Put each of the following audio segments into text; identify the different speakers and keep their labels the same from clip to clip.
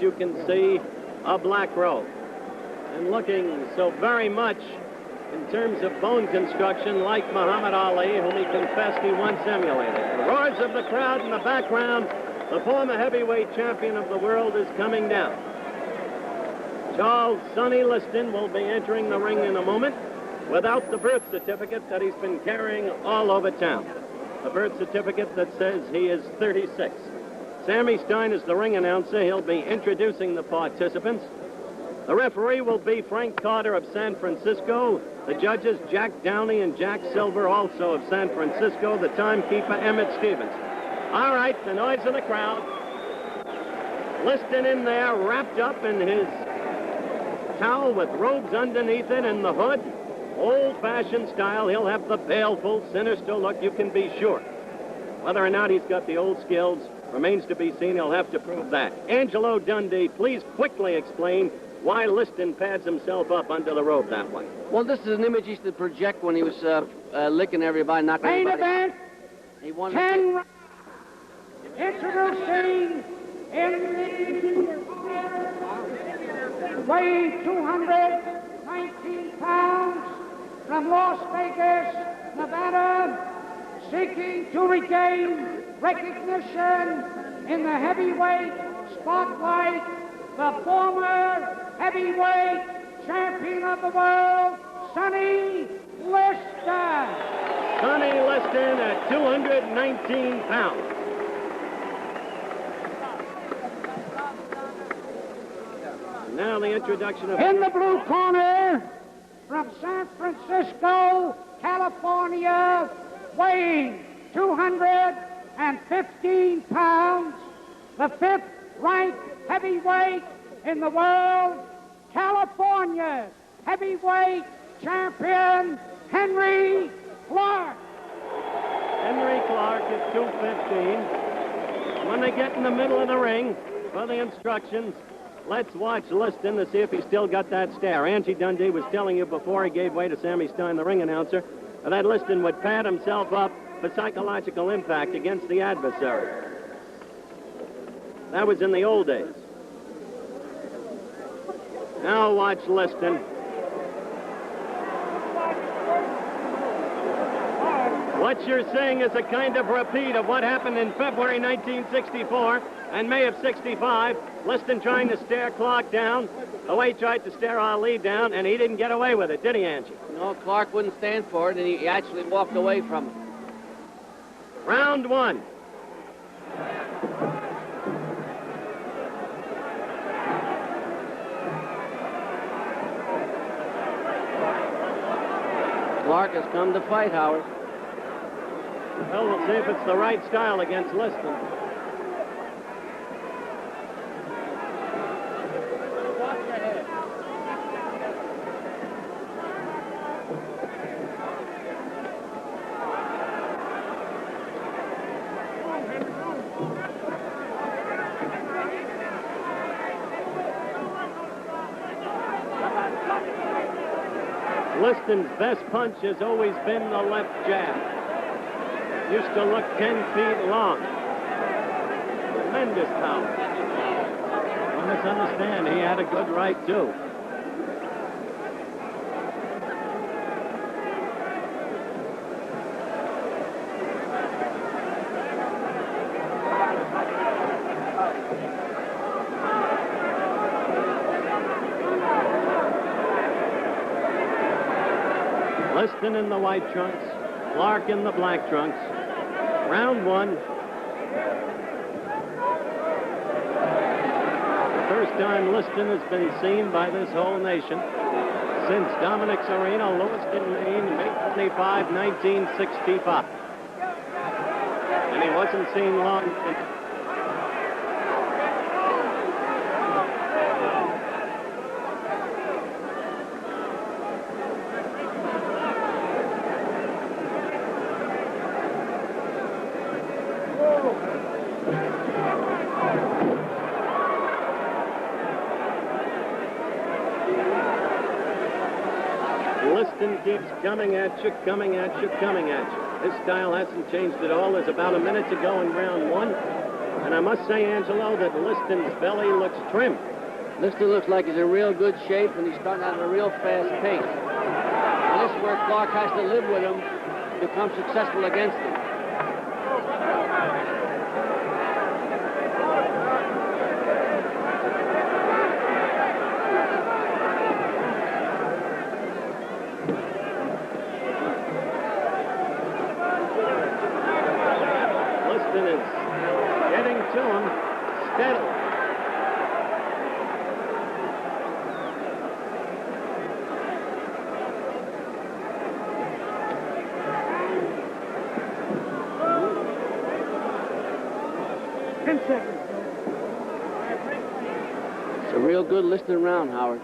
Speaker 1: you can see a black robe. And looking so very much in terms of bone construction like Muhammad Ali, whom he confessed he once emulated. The roars of the crowd in the background, the former heavyweight champion of the world is coming down. Charles Sonny Liston will be entering the ring in a moment without the birth certificate that he's been carrying all over town. The birth certificate that says he is 36. Sammy Stein is the ring announcer. He'll be introducing the participants. The referee will be Frank Carter of San Francisco. The judges, Jack Downey and Jack Silver, also of San Francisco. The timekeeper, Emmett Stevens. All right, the noise of the crowd. Liston in there, wrapped up in his towel with robes underneath it and the hood. Old-fashioned style. He'll have the baleful, sinister look, you can be sure. Whether or not he's got the old skills remains to be seen. He'll have to prove that. Angelo Dundee, please quickly explain why Liston pads himself up under the robe that way.
Speaker 2: Well, this is an image he used to project when he was licking everybody, knocking everybody.
Speaker 3: Main event,
Speaker 2: he won
Speaker 3: 10 rounds. Introducing weighing 219 pounds from Las Vegas, Nevada, seeking to regain recognition in the heavyweight spotlight, the former heavyweight champion of the world, Sonny Liston.
Speaker 1: Sonny Liston at 219 pounds. Now the introduction of...
Speaker 3: In the blue corner, from San Francisco, California, weighing 215 pounds, the fifth-ranked heavyweight in the world, California heavyweight champion, Henry Clark.
Speaker 1: Henry Clark at 215. When they get in the middle of the ring for the instructions, let's watch Liston to see if he's still got that stare. Angie Dundee was telling you before he gave way to Sammy Stein, the ring announcer, that Liston would pad himself up for psychological impact against the adversary. That was in the old days. Now watch Liston. What you're seeing is a kind of repeat of what happened in February 1964 and May of 65. Liston trying to stare Clark down the way he tried to stare Ali down, and he didn't get away with it, did he, Angie?
Speaker 2: No, Clark wouldn't stand for it, and he actually walked away from it.
Speaker 1: Round one.
Speaker 2: Clark has come to fight, Howard.
Speaker 1: Well, we'll see if it's the right style against Liston. Liston's best punch has always been the left jab. Used to look 10 feet long. Tremendous power. Don't misunderstand, he had a good right, too. Liston in the white trunks, Clark in the black trunks. Round one. The first time Liston has been seen by this whole nation since Dominic's Arena, Lewiston, Maine, May 25, 1965. And he wasn't seen long. Liston keeps coming at you, coming at you, coming at you. His style hasn't changed at all. There's about a minute to go in round one. And I must say, Angelo, that Liston's belly looks trim.
Speaker 2: Liston looks like he's in real good shape, and he's starting out at a real fast pace. And this is where Clark has to live with him to become successful against him.
Speaker 1: Liston is getting to him steadily.
Speaker 2: It's a real good Liston round, Howard.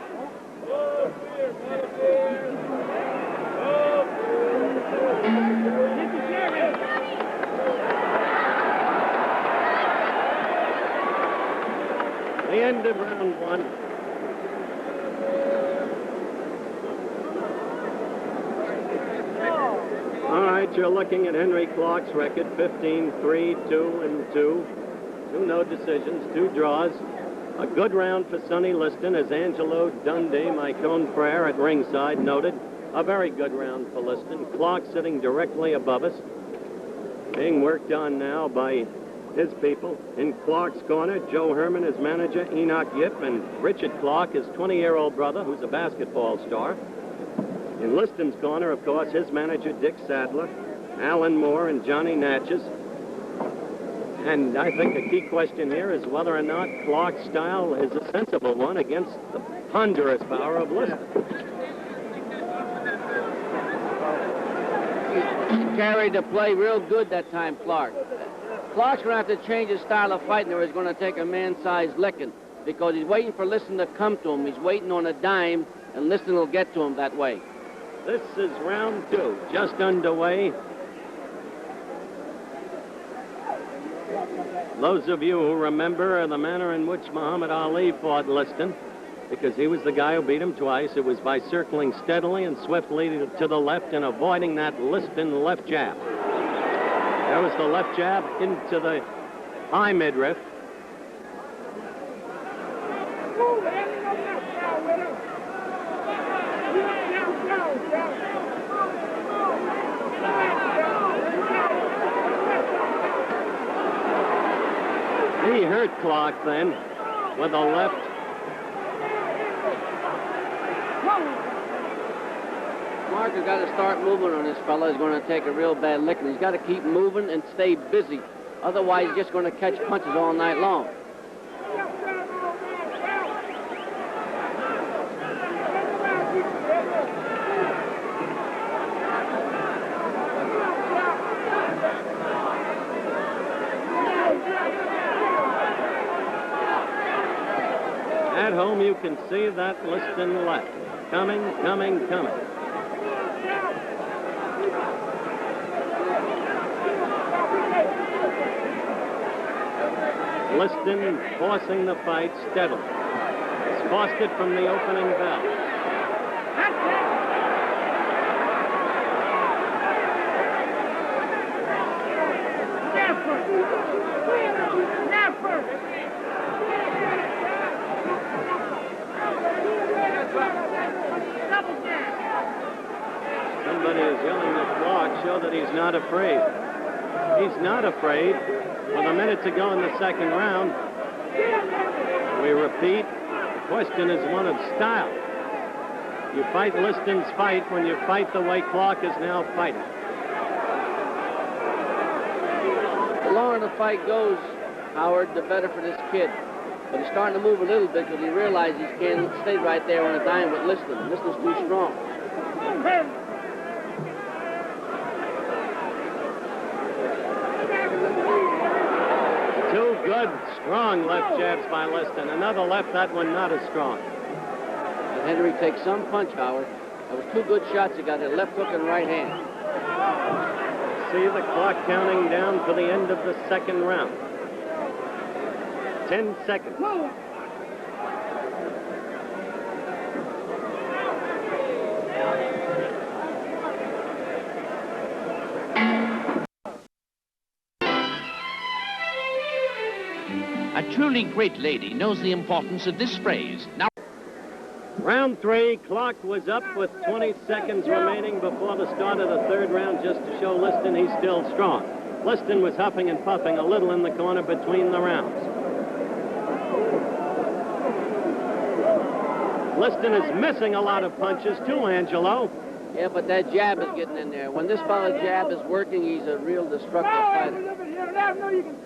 Speaker 1: The end of round one. All right, you're looking at Henry Clark's record, 15-3, 2-2. Two no decisions, two draws. A good round for Sonny Liston, as Angelo Dundee, my confrere at ringside, noted. A very good round for Liston. Clark sitting directly above us, being worked on now by his people. In Clark's corner, Joe Herman, his manager, Enoch Yip, and Richard Clark, his 20-year-old brother, who's a basketball star. In Liston's corner, of course, his manager, Dick Sadler, Alan Moore, and Johnny Natchez. And I think a key question here is whether or not Clark's style is a sensible one against the ponderous power of Liston.
Speaker 2: He carried the play real good that time, Clark. Clark's going to have to change his style of fighting or he's going to take a man-sized licking because he's waiting for Liston to come to him. He's waiting on a dime, and Liston will get to him that way.
Speaker 1: This is round two, just underway. Those of you who remember the manner in which Muhammad Ali fought Liston, because he was the guy who beat him twice, it was by circling steadily and swiftly to the left and avoiding that Liston left jab. There was the left jab into the high midriff. He hurt Clark then with a left.
Speaker 2: Clark has got to start moving on this fella. He's going to take a real bad licking. He's got to keep moving and stay busy. Otherwise, he's just going to catch punches all night long.
Speaker 1: At home, you can see that Liston left. Coming, coming, coming. Liston forcing the fight steadily. He's forced it from the opening bell. Somebody is yelling at Clark, show that he's not afraid. He's not afraid. With a minute to go in the second round, we repeat, the question is one of style. You fight Liston's fight when you fight the way Clark is now fighting.
Speaker 2: The longer the fight goes, Howard, the better for this kid. But he's starting to move a little bit because he realizes he can't stay right there on a dime with Liston. Liston's too strong.
Speaker 1: Two good, strong left jabs by Liston. Another left, that one not as strong.
Speaker 2: And Henry takes some punch, Howard. That was two good shots. He got a left hook and right hand.
Speaker 1: See the clock counting down for the end of the second round. 10 seconds.
Speaker 4: truly great lady knows the importance of this phrase. Now,
Speaker 1: Round 3, clock was up with 20 seconds remaining before the start of the third round, just to show Liston he's still strong. Liston was huffing and puffing a little in the corner between the rounds. Liston is missing a lot of punches too, Angelo.
Speaker 2: Yeah, but that jab is getting in there. When this fellow's jab is working, he's a real destructive fighter.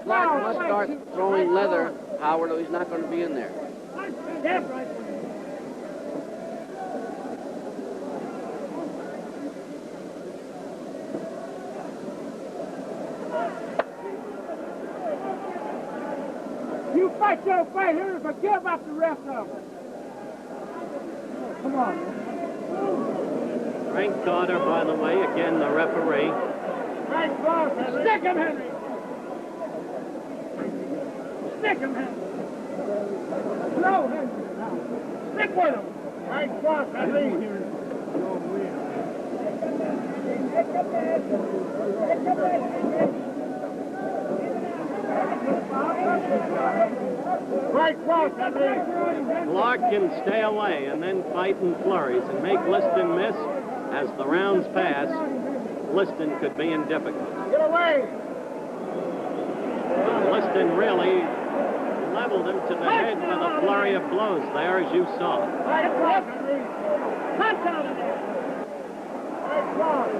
Speaker 2: Clark must start throwing leather, Howard, or he's not going to be in there.
Speaker 3: You fight your fight here and forget about the rest of them. Come on.
Speaker 1: Frank Carter, by the way, again the referee.
Speaker 3: Stick him, Henry. Stick him, Henry. No, Henry. Stick with him. Right cross, Henry. Right cross, Henry.
Speaker 1: Clark can stay away and then fight in flurries and make Liston miss. As the rounds pass, Liston could be in difficulty.
Speaker 3: Get away.
Speaker 1: Liston really leveled him to the head with a flurry of blows there, as you saw.
Speaker 3: Right cross, Henry. Punch out of there. Right cross.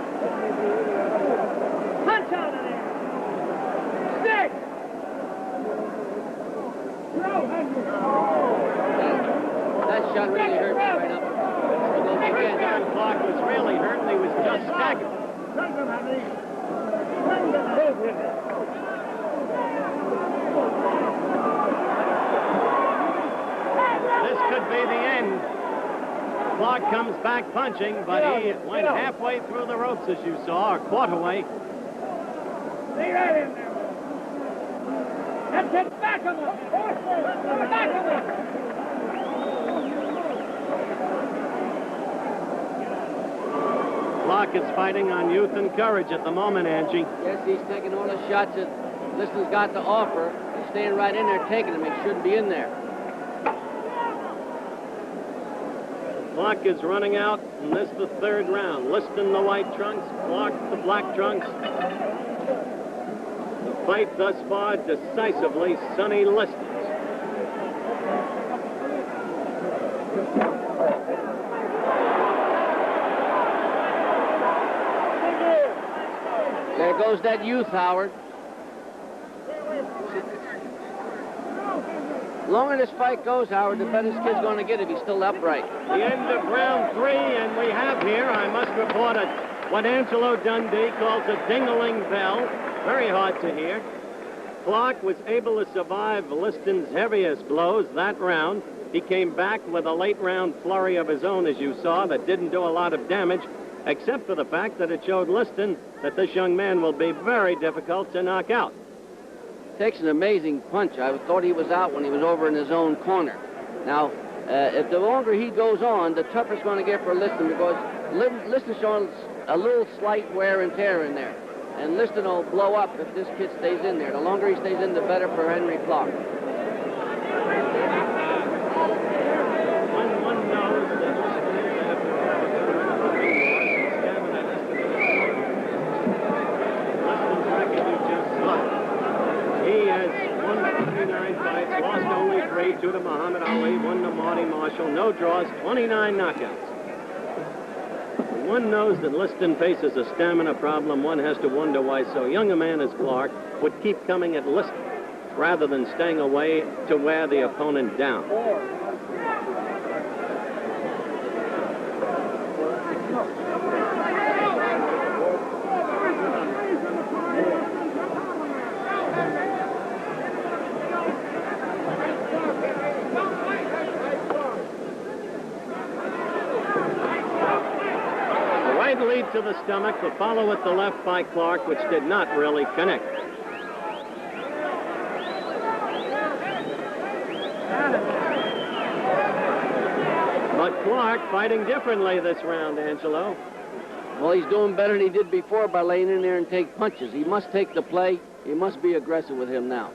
Speaker 3: Punch out of there. Stick. No, Henry.
Speaker 2: That shot really hurt me right up.
Speaker 1: John Clark was really hurt and he was just staggered. This could be the end. Clark comes back punching, but he went halfway through the ropes, as you saw, or quarter way.
Speaker 3: Stay right in there. Let's get back on him. Back on him.
Speaker 1: Clark is fighting on youth and courage at the moment, Angie.
Speaker 2: Yes, he's taking all the shots that Liston's got to offer. He's staying right in there taking them. He shouldn't be in there.
Speaker 1: Clark is running out, and this is the third round. Liston the white trunks, Clark the black trunks. The fight thus far decisively Sonny Liston.
Speaker 2: There goes that youth, Howard. The longer this fight goes, Howard, the better this kid's going to get if he's still upright.
Speaker 1: The end of round 3, and we have here, I must report, what Angelo Dundee calls a ding-a-ling bell. Very hard to hear. Clark was able to survive Liston's heaviest blows that round. He came back with a late-round flurry of his own, as you saw, that didn't do a lot of damage, except for the fact that it showed Liston that this young man will be very difficult to knock out.
Speaker 2: Takes an amazing punch. I thought he was out when he was over in his own corner. Now, if the longer he goes on, the tougher it's going to get for Liston, because Liston's showing a little slight wear and tear in there. And Liston will blow up if this kid stays in there. The longer he stays in, the better for Henry Clark.
Speaker 1: One knows that Liston's record you just saw. He has won 29 fights, lost only 3, 2 to Muhammad Ali, 1 to Marty Marshall, no draws, 29 knockouts. One knows that Liston faces a stamina problem. One has to wonder why so young a man as Clark would keep coming at Liston rather than staying away to wear the opponent down. Lead to the stomach, the follow at the left by Clark, which did not really connect. But Clark fighting differently this round, Angelo.
Speaker 2: Well, he's doing better than he did before by laying in there and take punches. He must take the play. He must be aggressive with him now.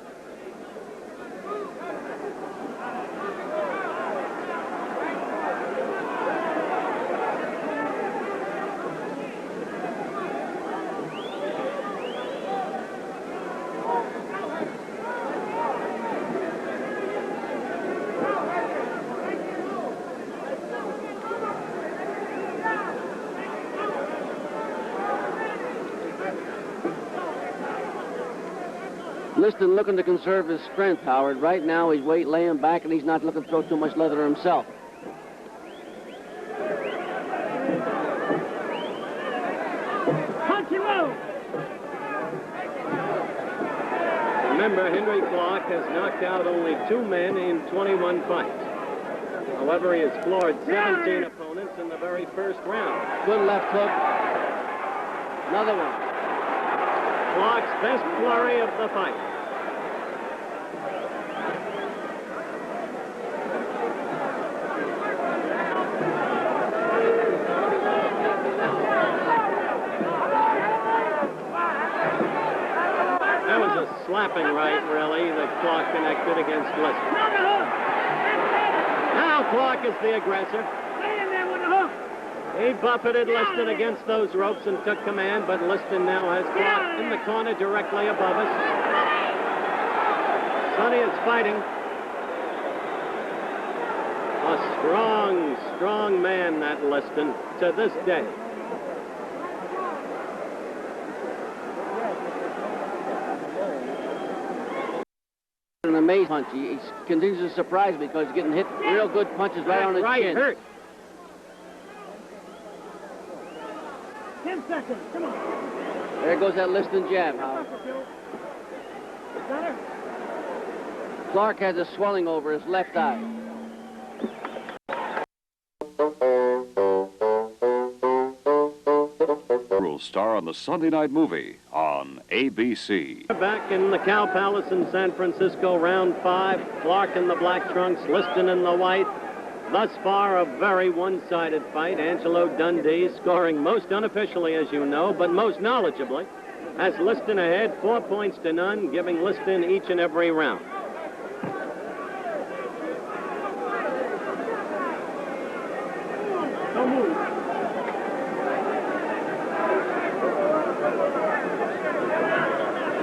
Speaker 2: Liston looking to conserve his strength, Howard. Right now, he's laying back, and he's not looking to throw too much leather himself.
Speaker 3: Punch and roll.
Speaker 1: Remember, Henry Clark has knocked out only 2 men in 21 fights. However, he has floored 17 opponents in the very first round.
Speaker 2: Good left hook. Another one.
Speaker 1: Clark's best flurry of the fight. That was a slapping right, really, that Clark connected against Liston. Now Clark is the aggressor.
Speaker 3: Stay in there with the hook.
Speaker 1: He buffeted Liston against those ropes and took command, but Liston now has Clark in the corner directly above us. Sonny is fighting. A strong, strong man, that Liston, to this day.
Speaker 2: An amazing punch. He continues to surprise me because he's getting hit real good punches right on his
Speaker 1: Right
Speaker 2: chin.
Speaker 1: hurt.
Speaker 3: 10 seconds. Come on.
Speaker 2: There goes that Liston jab, Howard.
Speaker 3: Got her.
Speaker 2: Clark has a swelling over his left eye.
Speaker 5: Will star on the Sunday night movie on ABC.
Speaker 1: Back in the Cow Palace in San Francisco, round 5. Clark in the black trunks, Liston in the white. Thus far, a very one-sided fight. Angelo Dundee scoring most unofficially, as you know, but most knowledgeably, has Liston ahead, 4 points to none, giving Liston each and every round.
Speaker 3: Don't move.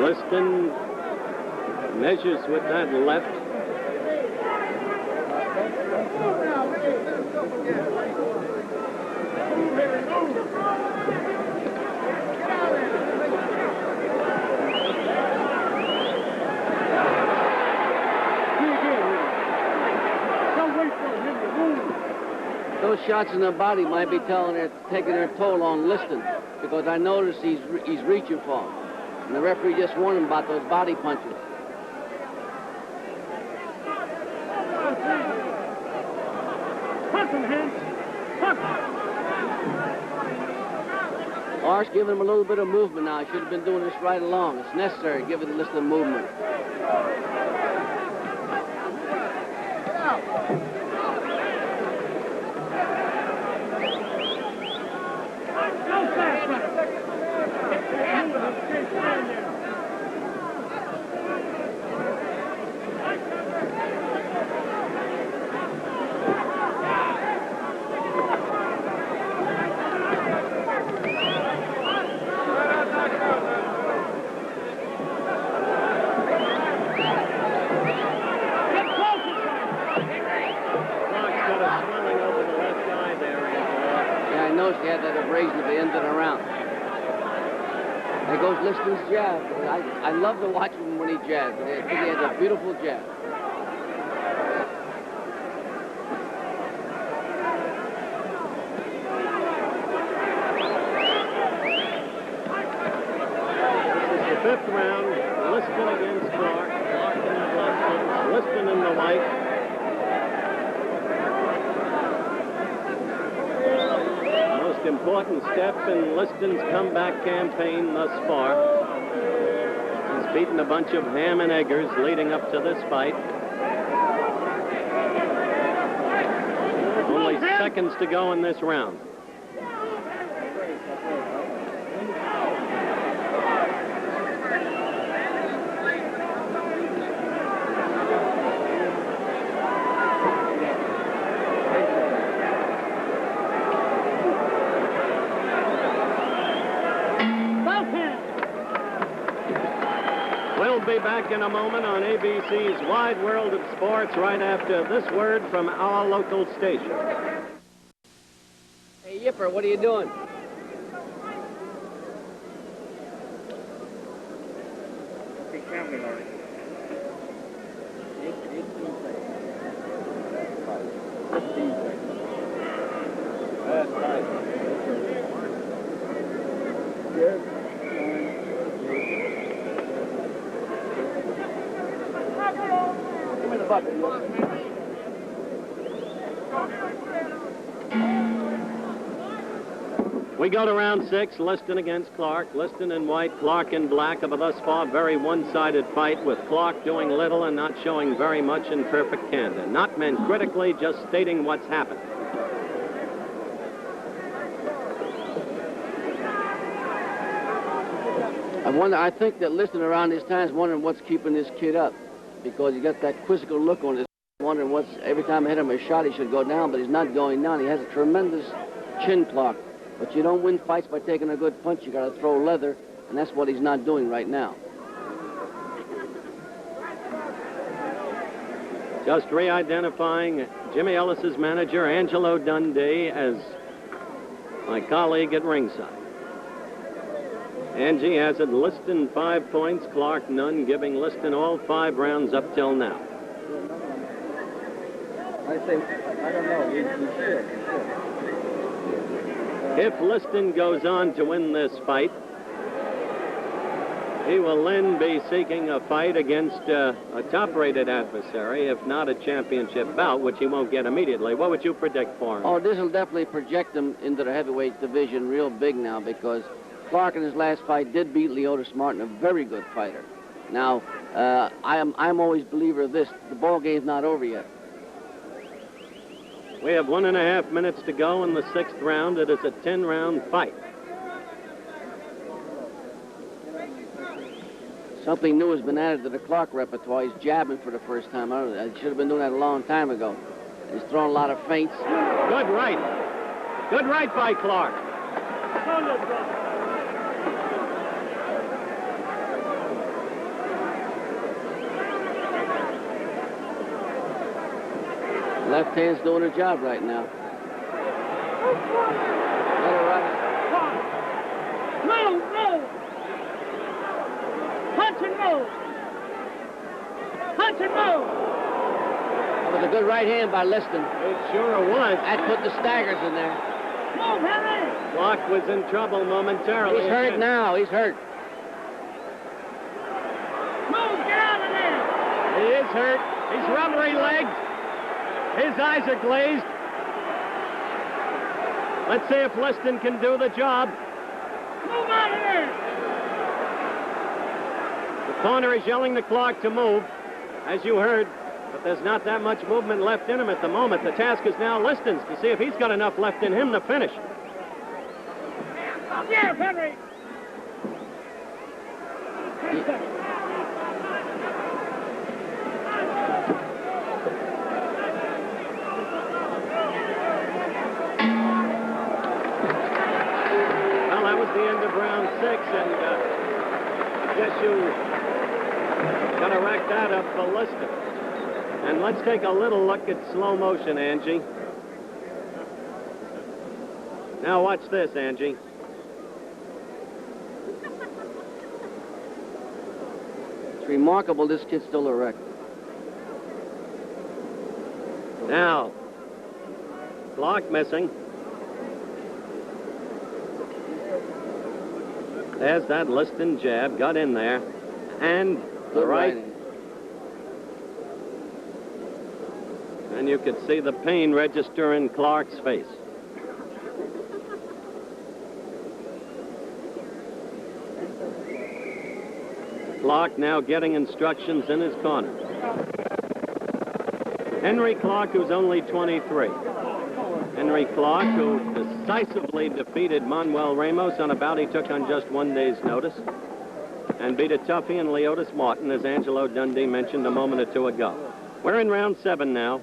Speaker 1: Liston measures with that left.
Speaker 2: Those shots in the body might be taking their toll on Liston because I noticed he's reaching for him. And the referee just warned him about those body punches.
Speaker 3: Punch him, Hans. Punch.
Speaker 2: Clark's giving him a little bit of movement now. He should have been doing this right along. It's necessary giving Liston movement.
Speaker 3: Go fast, man.
Speaker 2: He had that abrasion at the end of the round. There goes Liston's jab. I love to watch him when he jabs. I think he has a beautiful jab.
Speaker 1: This is the 5th round. Liston against Clark. Clark in the black trunks, Liston in the white. Important step in Liston's comeback campaign thus far. He's beaten a bunch of ham and eggers leading up to this fight. Only seconds to go in this round. We'll be back in a moment on ABC's Wide World of Sports right after this word from our local station.
Speaker 2: Hey, Yipper, what are you doing?
Speaker 3: Big family, Marty.
Speaker 1: We go to round 6, Liston against Clark. Liston in white, Clark in black of a thus far very one-sided fight, with Clark doing little and not showing very much in perfect candor. Not meant critically, just stating what's happened.
Speaker 2: I think that Liston around this time is wondering what's keeping this kid up, because he got that quizzical look on his, wondering what's, every time I hit him a shot, he should go down, but he's not going down. He has a tremendous chin clock. But you don't win fights by taking a good punch. You got to throw leather, and that's what he's not doing right now.
Speaker 1: Just re-identifying Jimmy Ellis's manager, Angelo Dundee, as my colleague at ringside. Angie has it Liston 5 points, Clark none, giving Liston all 5 rounds up till now.
Speaker 6: I don't know. You should.
Speaker 1: If Liston goes on to win this fight, he will then be seeking a fight against a top-rated adversary, if not a championship bout, which he won't get immediately. What would you predict for him?
Speaker 2: Oh, this will definitely project him into the heavyweight division real big now, because Clark in his last fight did beat Leotis Martin, a very good fighter. Now, I'm always a believer of this. The ball game's not over yet.
Speaker 1: We have 1.5 minutes to go in the 6th round. It is a 10-round fight.
Speaker 2: Something new has been added to the Clark repertoire. He's jabbing for the first time. I should have been doing that a long time ago. He's throwing a lot of feints.
Speaker 1: Good right. Good right by Clark.
Speaker 2: Left hand's doing a job right now.
Speaker 3: Move, move. Punch and move. Punch and move.
Speaker 2: That was a good right hand by Liston.
Speaker 1: It sure was.
Speaker 2: That put the staggers in there.
Speaker 3: Move, Henry.
Speaker 1: Clark was in trouble momentarily.
Speaker 2: He's hurt now. He's hurt.
Speaker 3: Move, get out of there.
Speaker 1: He is hurt. He's rubbery-legged. His eyes are glazed. Let's see if Liston can do the job.
Speaker 3: Move out of there.
Speaker 1: The corner is yelling to Clark to move, as you heard, but there's not that much movement left in him at the moment. The task is now Liston's to see if he's got enough left in him to finish.
Speaker 3: Yes, Henry.
Speaker 1: Well, that was the end of round 6, and I guess you got to rack that up for Liston. And let's take a little look at slow motion, Angie. Now watch this, Angie.
Speaker 2: It's remarkable this kid's still erect.
Speaker 1: Now, Clark missing. There's that Liston jab, got in there. And the
Speaker 2: Good
Speaker 1: right.
Speaker 2: writing.
Speaker 1: And you could see the pain register in Clark's face. Clark now getting instructions in his corner. Henry Clark, who's only 23. Henry Clark, who decisively defeated Manuel Ramos on a bout he took on just 1 day's notice, and beat a toughie in Leotis Martin, as Angelo Dundee mentioned a moment or two ago. We're in round 7 now.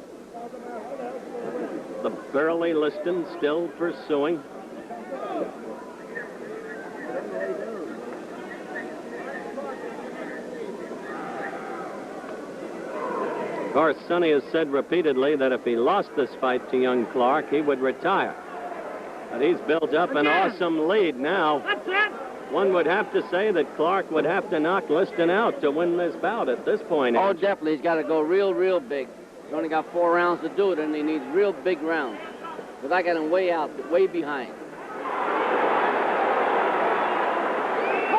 Speaker 1: The burly Liston still pursuing. Of course, Sonny has said repeatedly that if he lost this fight to young Clark, he would retire. But he's built up an awesome lead now.
Speaker 3: That's it.
Speaker 1: One would have to say that Clark would have to knock Liston out to win this bout at this point.
Speaker 2: Oh,
Speaker 1: Ange.
Speaker 2: definitely. He's got to go real, real big. He's only got 4 rounds to do it, and he needs real big rounds. Because I got him way out, way behind.
Speaker 3: Pull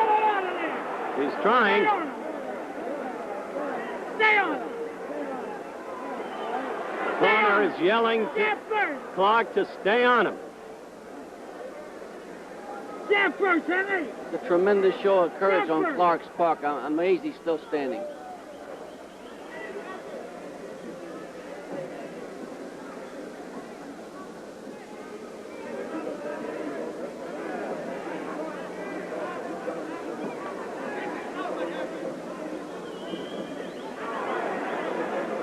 Speaker 3: it out of there.
Speaker 1: He's trying.
Speaker 3: Stay on him. Stay on him.
Speaker 1: is yelling to
Speaker 3: Jab first.
Speaker 1: Clark to stay on him.
Speaker 3: Jab first, Henry.
Speaker 2: It's a tremendous show of courage
Speaker 3: Yes,
Speaker 2: on
Speaker 3: sir.
Speaker 2: Clark's part. I'm amazed he's still standing.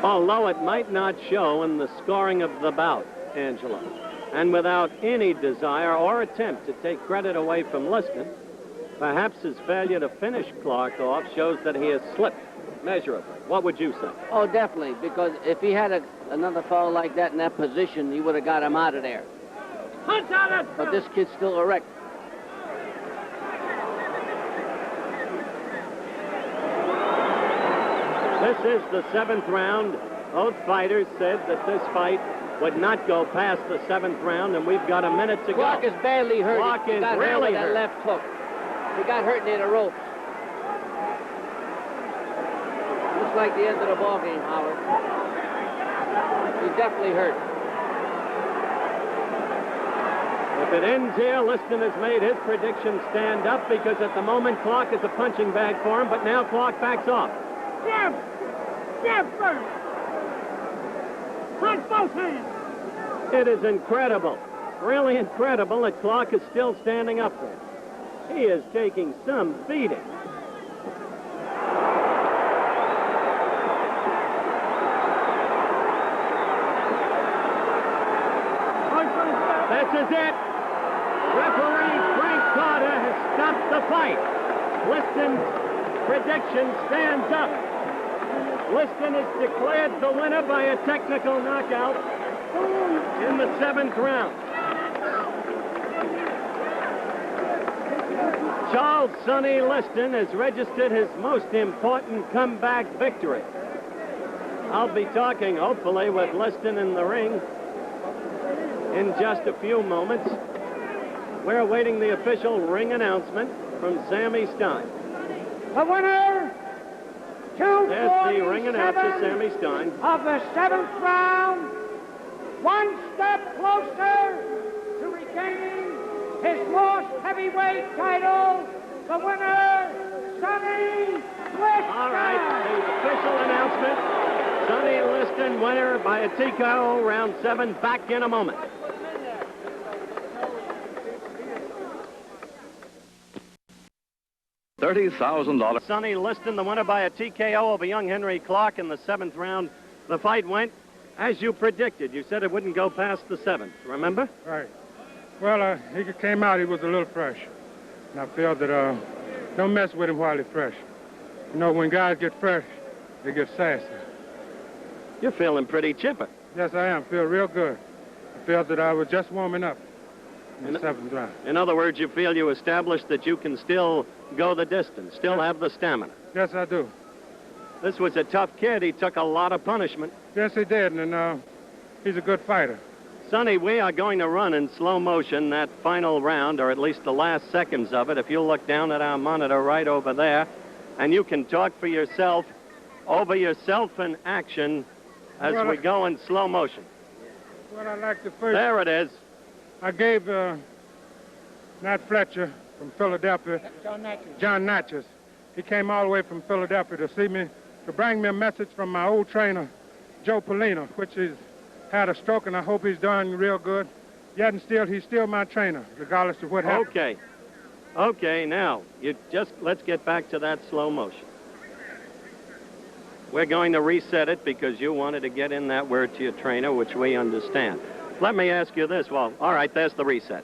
Speaker 1: Although it might not show in the scoring of the bout, Angelo. And without any desire or attempt to take credit away from Liston, perhaps his failure to finish Clark off shows that he has slipped measurably. What would you say?
Speaker 2: Oh, definitely, because if he had another fellow like that in that position, he would have got him out of there.
Speaker 3: Punch out that
Speaker 2: But this kid's still erect.
Speaker 1: This is the 7th round. Both fighters said that this fight would not go past the 7th round, and we've got a minute to
Speaker 2: Clark
Speaker 1: go.
Speaker 2: is badly hurt.
Speaker 1: Clark
Speaker 2: He
Speaker 1: is
Speaker 2: got hurt
Speaker 1: really
Speaker 2: with that
Speaker 1: hurt.
Speaker 2: left hook. He got hurt near the ropes. Looks like the end of the ball game, Howard. He's definitely hurt.
Speaker 1: If it ends here, Liston has made his prediction stand up because at the moment Clark is a punching bag for him, but now Clark backs off.
Speaker 3: Jab. Jab first. Punch both hands.
Speaker 1: It is incredible, really incredible that Clark is still standing up there. He is taking some beating. This is it. Referee Frank Carter has stopped the fight. Liston's prediction stands up. Liston is declared the winner by a technical knockout in the 7th round. Charles Sonny Liston has registered his most important comeback victory. I'll be talking, hopefully, with Liston in the ring in just a few moments. We're awaiting the official ring announcement from Sammy Stein.
Speaker 3: The winner,
Speaker 1: There's the ring announcer,
Speaker 3: 247
Speaker 1: Sammy Stein.
Speaker 3: of the 7th round. One step closer to regaining his lost heavyweight title. The winner, Sonny Liston.
Speaker 1: All right, the official announcement. Sonny Liston, winner by a TKO, round 7. Back in a moment.
Speaker 5: $30,000.
Speaker 1: Sonny Liston, the winner by a TKO over young Henry Clark in the 7th round. The fight went as you predicted. You said it wouldn't go past the 7th, remember?
Speaker 6: Right. Well, he came out, he was a little fresh. And I felt that don't mess with him while he's fresh. You know, when guys get fresh, they get sassy.
Speaker 1: You're feeling pretty chipper.
Speaker 6: Yes, I am. Feel real good. I felt that I was just warming up in the 7th round.
Speaker 1: In other words, you feel you established that you can still go the distance, still have the stamina.
Speaker 6: Yes, I do.
Speaker 1: This was a tough kid. He took a lot of punishment.
Speaker 6: Yes, he did, and he's a good fighter.
Speaker 1: Sonny, we are going to run in slow motion that final round, or at least the last seconds of it. If you look down at our monitor right over there, and you can talk for yourself, over yourself in action as
Speaker 6: Well,
Speaker 1: we go in slow motion.
Speaker 6: Well, I'd like to first...
Speaker 1: There it is.
Speaker 6: I gave Nat Fletcher from Philadelphia, John Natchez. He came all the way from Philadelphia to see me, to bring me a message from my old trainer, Joe Polino, which he's had a stroke, and I hope he's doing real good. Yet and still, he's still my trainer, regardless of what happens.
Speaker 1: Okay. Okay, now, let's get back to that slow motion. We're going to reset it because you wanted to get in that word to your trainer, which we understand. Let me ask you this. Well, all right, there's the reset.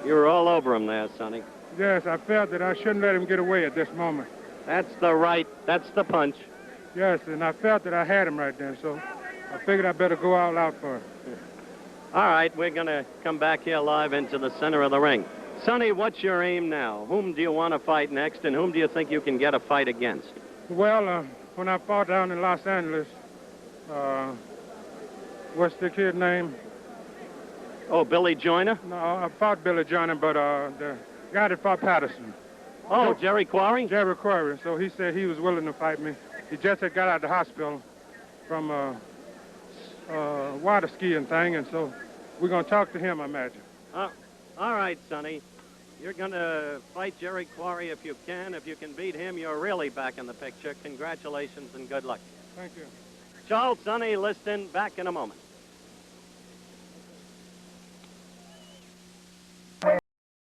Speaker 1: You were all over him there, Sonny.
Speaker 6: Yes, I felt that I shouldn't let him get away at this moment.
Speaker 1: That's that's the punch.
Speaker 6: Yes, and I felt that I had him right there, so I figured I better go all out for it.
Speaker 1: All right, we're going to come back here live into the center of the ring. Sonny, what's your aim now? Whom do you want to fight next, and whom do you think you can get a fight against?
Speaker 6: Well, when I fought down in Los Angeles, what's the kid's name?
Speaker 1: Oh, Billy Joyner?
Speaker 6: No, I fought Billy Joyner, but the guy that fought Patterson.
Speaker 1: Oh, Jerry Quarry?
Speaker 6: Jerry Quarry. So he said he was willing to fight me. He just had got out of the hospital from water skiing thing, and so we're going to talk to him, I imagine.
Speaker 1: All right, Sonny. You're going to fight Jerry Quarry if you can. If you can beat him, you're really back in the picture. Congratulations and good luck.
Speaker 6: Thank you.
Speaker 1: Charles, Sonny, Liston, back in a moment.